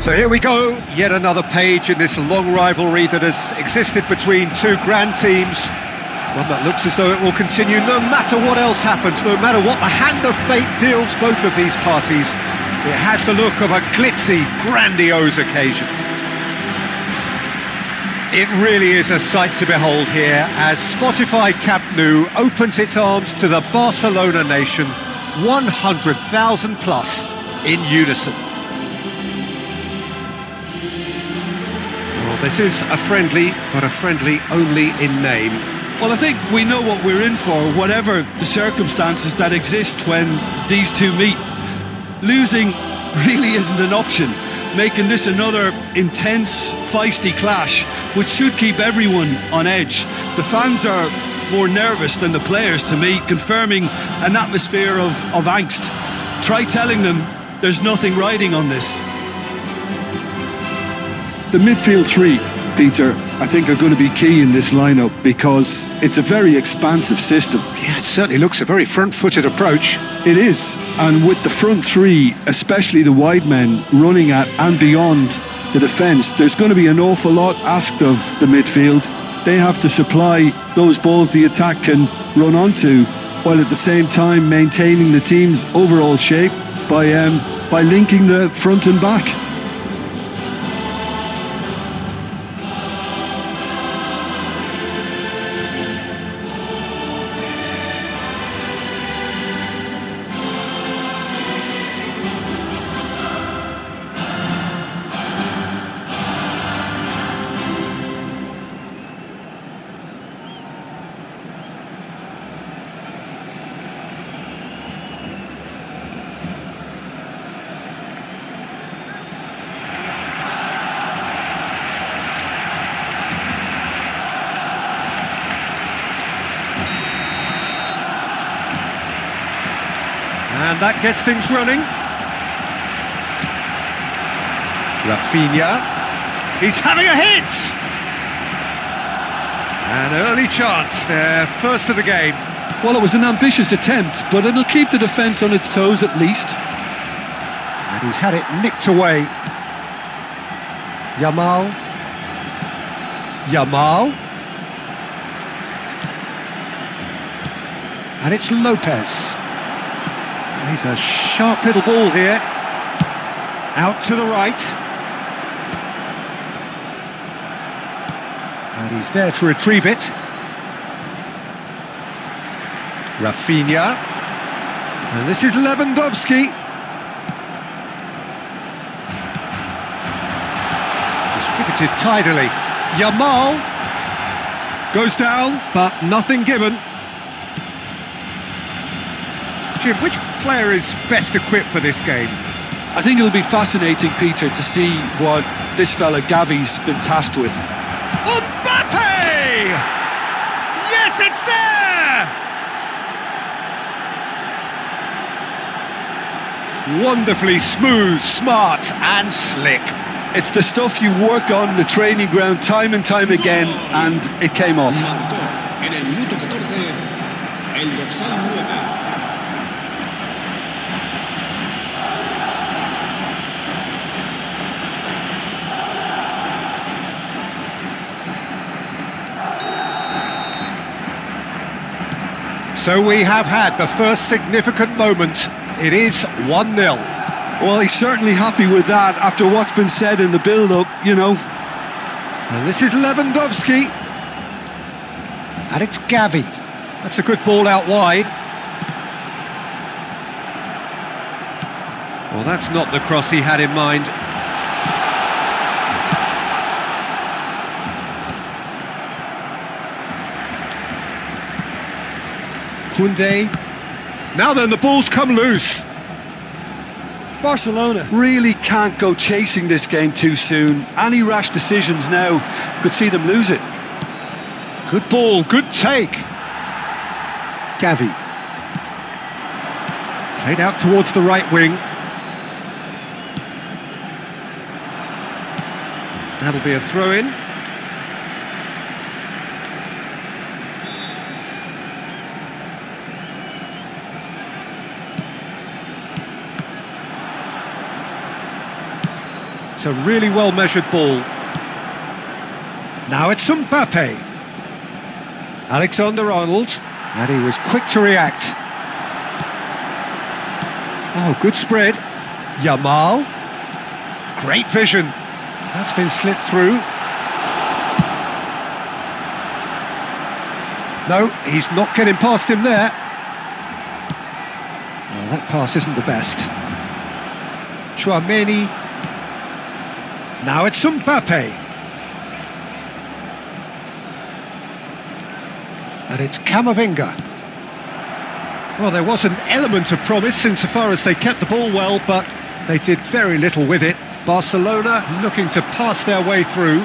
So here we go, yet another page in this long rivalry that has existed between two grand teams. One that looks as though it will continue no matter what else happens, no matter what the hand of fate deals both of these parties. It has the look of a glitzy, grandiose occasion. It really is a sight to behold here as Spotify Camp Nou opens its arms to the Barcelona nation, 100,000 plus in unison. Well, this is a friendly, but a friendly only in name. Well, I think we know what we're in for, whatever the circumstances that exist when these two meet. Losing really isn't an option, making this another intense, feisty clash, which should keep everyone on edge. The fans are more nervous than the players, to me, confirming an atmosphere of angst. Try telling them there's nothing riding on this. The midfield three, Peter, I think are going to be key in this lineup because it's a very expansive system. Yeah, it certainly looks a very front-footed approach. It is, and with the front three, especially the wide men, running at and beyond the defence, there's going to be an awful lot asked of the midfield. They have to supply those balls the attack can run onto, while at the same time maintaining the team's overall shape by linking the front and back. And that gets things running. Rafinha. He's having a hit! An early chance there, first of the game. Well, it was an ambitious attempt, but it'll keep the defence on its toes at least. And he's had it nicked away. Yamal. And it's Lopez. He's a sharp little ball here. Out to the right. And he's there to retrieve it. Rafinha. And this is Lewandowski. Distributed tidily. Yamal. Goes down, but nothing given. Jim, which player is best equipped for this game? I think it'll be fascinating, Peter, to see what this fella Gavi's been tasked with. Mbappe! Yes, it's there! Wonderfully smooth, smart and slick. It's the stuff you work on the training ground time and time again, and it came off. En el minuto 14, el dorsal 9. So we have had the first significant moment. It is 1-0. Well, he's certainly happy with that after what's been said in the build-up, you know. And this is Lewandowski. And it's Gavi. That's a good ball out wide. Well, that's not the cross he had in mind. Koundé. Now then, the ball's come loose. Barcelona really can't go chasing this game too soon. Any rash decisions now could see them lose it. Good ball, good take. Gavi. Played out towards the right wing. That'll be a throw-in. It's a really well-measured ball. Now it's Mbappe. Alexander-Arnold. And he was quick to react. Oh, good spread. Yamal. Great vision. That's been slipped through. No, he's not getting past him there. Oh, that pass isn't the best. Chouameni. Now it's Mbappe. And it's Camavinga. Well, there was an element of promise insofar as they kept the ball well, but they did very little with it. Barcelona looking to pass their way through.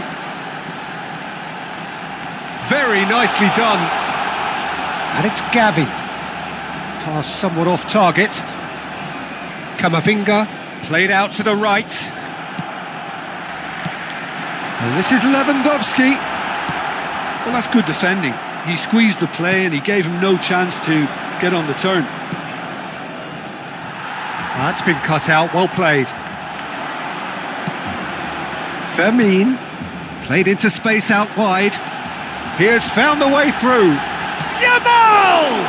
Very nicely done. And it's Gavi. Pass somewhat off target. Camavinga played out to the right. And this is Lewandowski. Well, that's good defending. He squeezed the play and he gave him no chance to get on the turn. That's been cut out, well played. Fermin played into space out wide. He has found the way through. Yamal!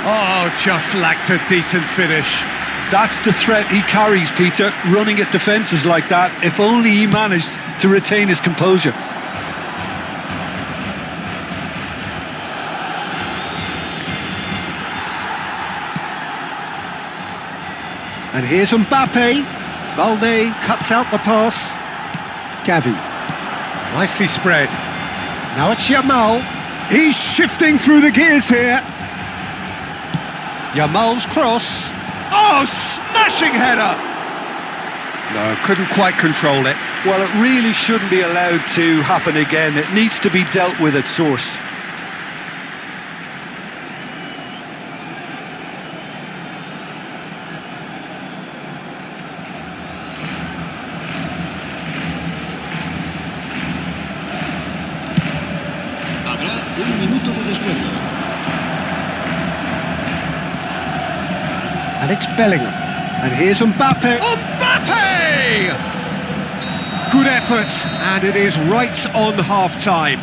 Oh, just lacked a decent finish. That's the threat he carries, Peter, running at defences like that. If only he managed to retain his composure. And here's Mbappe. Balde cuts out the pass. Gavi. Nicely spread. Now it's Yamal. He's shifting through the gears here. Yamal's cross. Oh, smashing header! No, couldn't quite control it. Well, it really shouldn't be allowed to happen again. It needs to be dealt with at source. Habrá un minuto de descuento. And it's Bellingham. And here's Mbappe. Mbappe! Good effort, and it is right on half-time.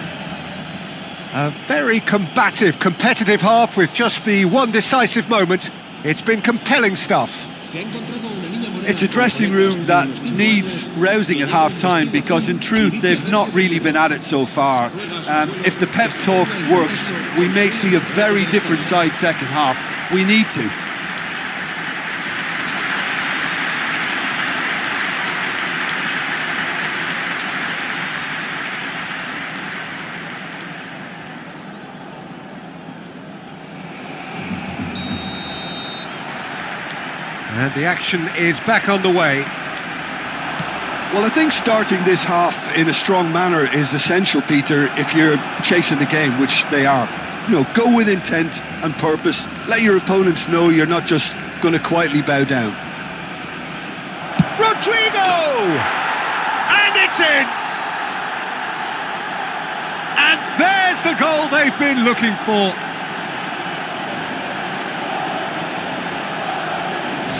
A very combative, competitive half with just the one decisive moment. It's been compelling stuff. It's a dressing room that needs rousing at half-time because in truth they've not really been at it so far. If the pep talk works, we may see a very different side second half. We need to. And the action is back on the way. Well, I think starting this half in a strong manner is essential, Peter, if you're chasing the game, which they are. You know, go with intent and purpose. Let your opponents know you're not just going to quietly bow down. Rodrigo! And it's in! And there's the goal they've been looking for.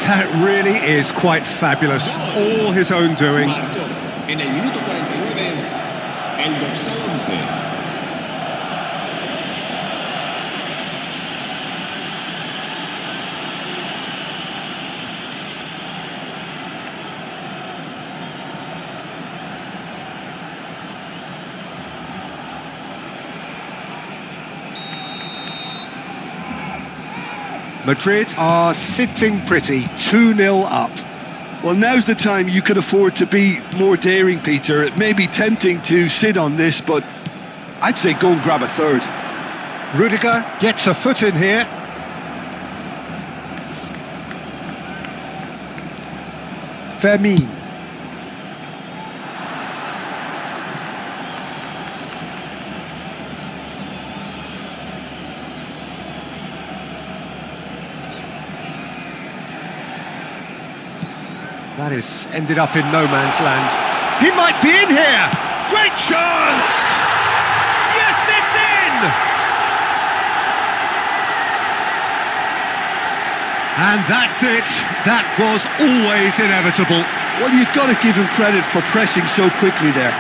That really is quite fabulous. All his own doing. Marcó en el minuto 49 el dorsal 11. Madrid are sitting pretty, 2-0 up. Well, now's the time you can afford to be more daring, Peter. It may be tempting to sit on this, but I'd say go and grab a third. Rudiger gets a foot in here. Fermin. That has ended up in no man's land. He might be in here! Great chance! Yes, it's in! And that's it. That was always inevitable. Well, you've got to give him credit for pressing so quickly there.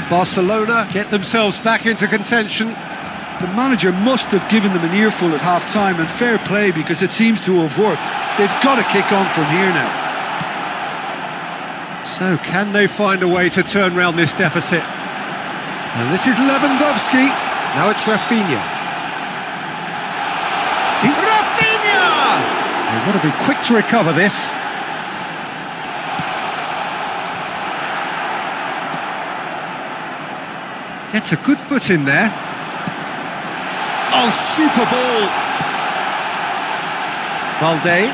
Barcelona get themselves back into contention. The manager must have given them an earful at half-time, and fair play, because it seems to have worked. They've got to kick on from here now. So can they find a way to turn round this deficit? And this is Lewandowski. Now it's Rafinha. Rafinha! They want to be quick to recover this. Gets a good foot in there. Oh, super ball! Balde.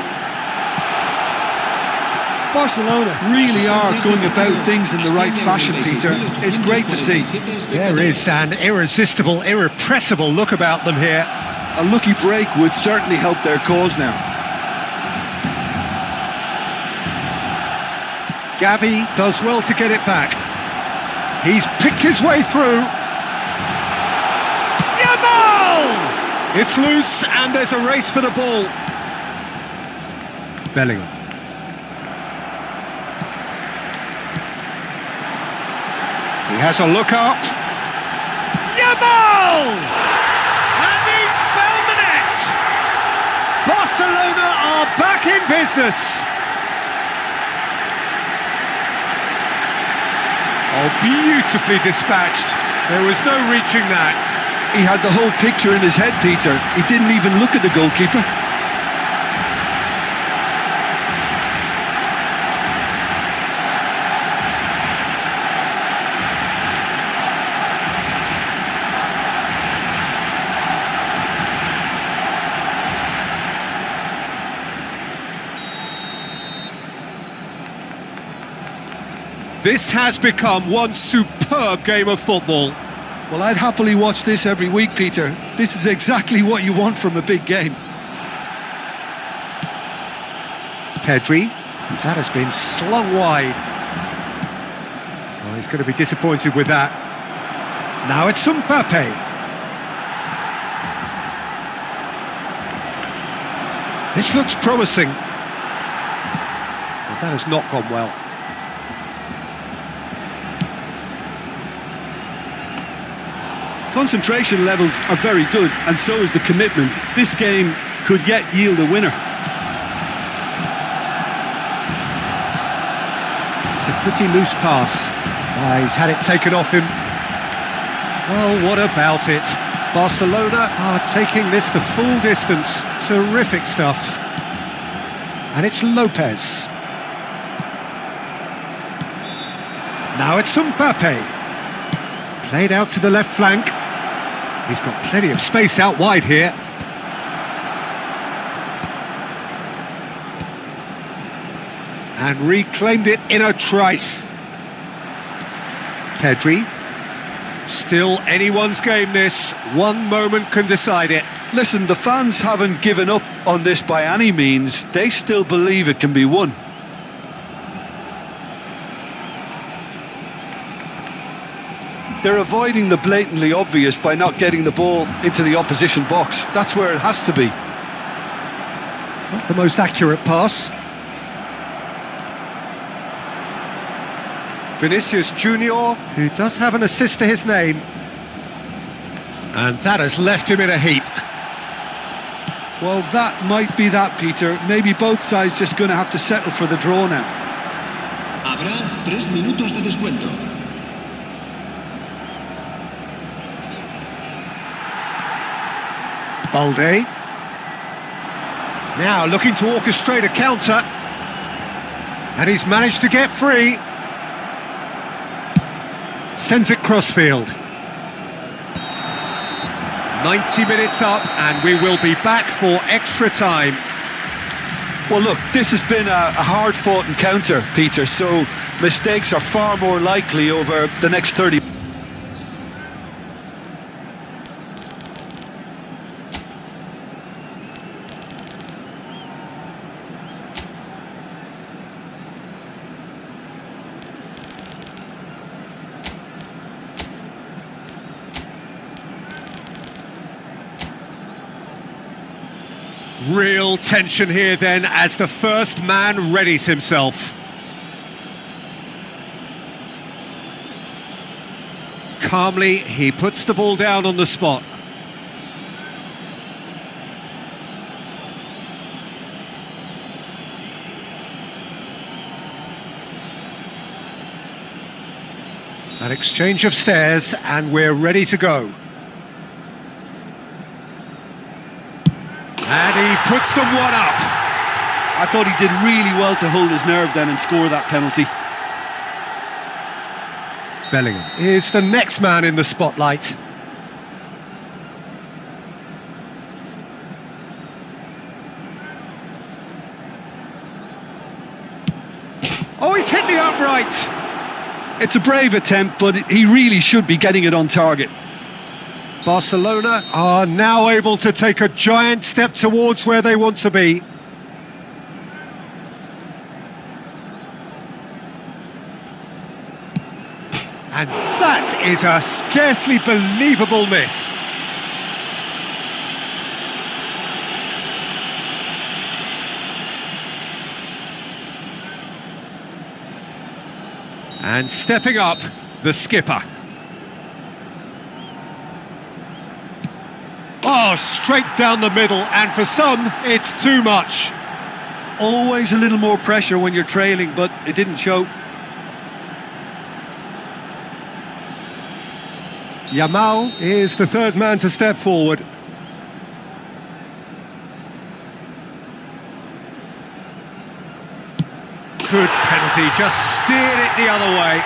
Barcelona really are going about things in the right fashion, Peter. It's great to see. There is an irresistible, irrepressible look about them here. A lucky break would certainly help their cause now. Gavi does well to get it back. He's picked his way through. Yamal! It's loose and there's a race for the ball. Bellingham. He has a look up. Yamal! And he's found the net! Barcelona are back in business. Oh, beautifully dispatched. There was no reaching that. He had the whole picture in his head, Peter. He didn't even look at the goalkeeper. This has become one superb game of football. Well, I'd happily watch this every week, Peter. This is exactly what you want from a big game. Pedri, that has been slung wide. Oh, he's going to be disappointed with that. Now it's Mbappe. This looks promising. Well, that has not gone well. Concentration levels are very good, and so is the commitment. This game could yet yield a winner. It's a pretty loose pass. He's had it taken off him. Well, what about it? Barcelona are taking this the full distance. Terrific stuff. And it's Lopez. Now it's Mbappe. Played out to the left flank. He's got plenty of space out wide here. And reclaimed it in a trice. Pedri. Still anyone's game this. One moment can decide it. Listen, the fans haven't given up on this by any means. They still believe it can be won. They're avoiding the blatantly obvious by not getting the ball into the opposition box. That's where it has to be. Not the most accurate pass. Vinicius Junior, who does have an assist to his name. And that has left him in a heap. Well, that might be that, Peter. Maybe both sides just going to have to settle for the draw now. Habrá 3 minutos de descuento. Balde. Now looking to orchestrate a counter. And he's managed to get free. Sends it crossfield. 90 minutes up and we will be back for extra time. Well, look, this has been a hard-fought encounter, Peter, so mistakes are far more likely over the next 30. Real tension here then as the first man readies himself. Calmly, he puts the ball down on the spot. An exchange of stares and we're ready to go. And he puts them one up. I thought he did really well to hold his nerve then and score that penalty. Bellingham is the next man in the spotlight. Oh, he's hit the upright. It's a brave attempt, but he really should be getting it on target. Barcelona are now able to take a giant step towards where they want to be. And that is a scarcely believable miss. And stepping up, the skipper. Oh, straight down the middle, and for some, it's too much. Always a little more pressure when you're trailing, but it didn't show. Yamal is the third man to step forward. Good penalty, just steered it the other way.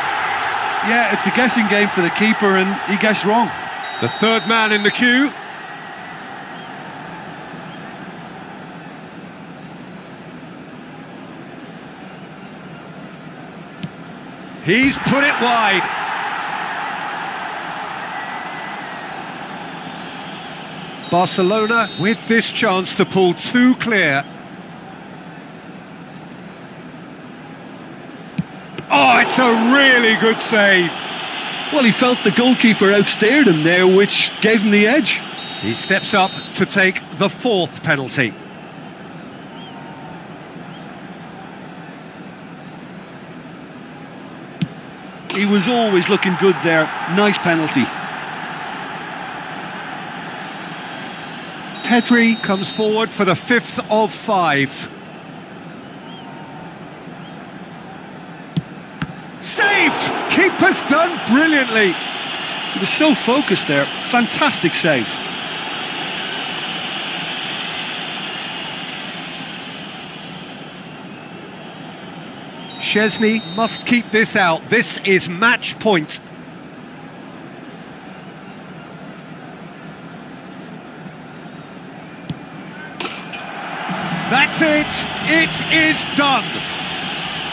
Yeah, it's a guessing game for the keeper, and he guessed wrong. The third man in the queue. He's put it wide. Barcelona with this chance to pull two clear. Oh, it's a really good save. Well, he felt the goalkeeper outstared him there, which gave him the edge. He steps up to take the fourth penalty. He was always looking good there. Nice penalty. Pedri comes forward for the fifth of five. Saved! Keeper's done brilliantly. He was so focused there. Fantastic save. Szczesny must keep this out. This is match point. That's it. It is done.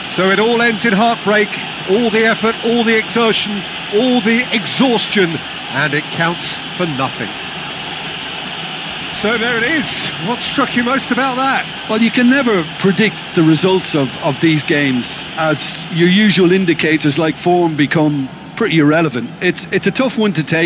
So it all ends in heartbreak. All the effort, all the exertion, all the exhaustion, and it counts for nothing. So there it is. What struck you most about that? Well, you can never predict the results of these games, as your usual indicators like form become pretty irrelevant. It's a tough one to take.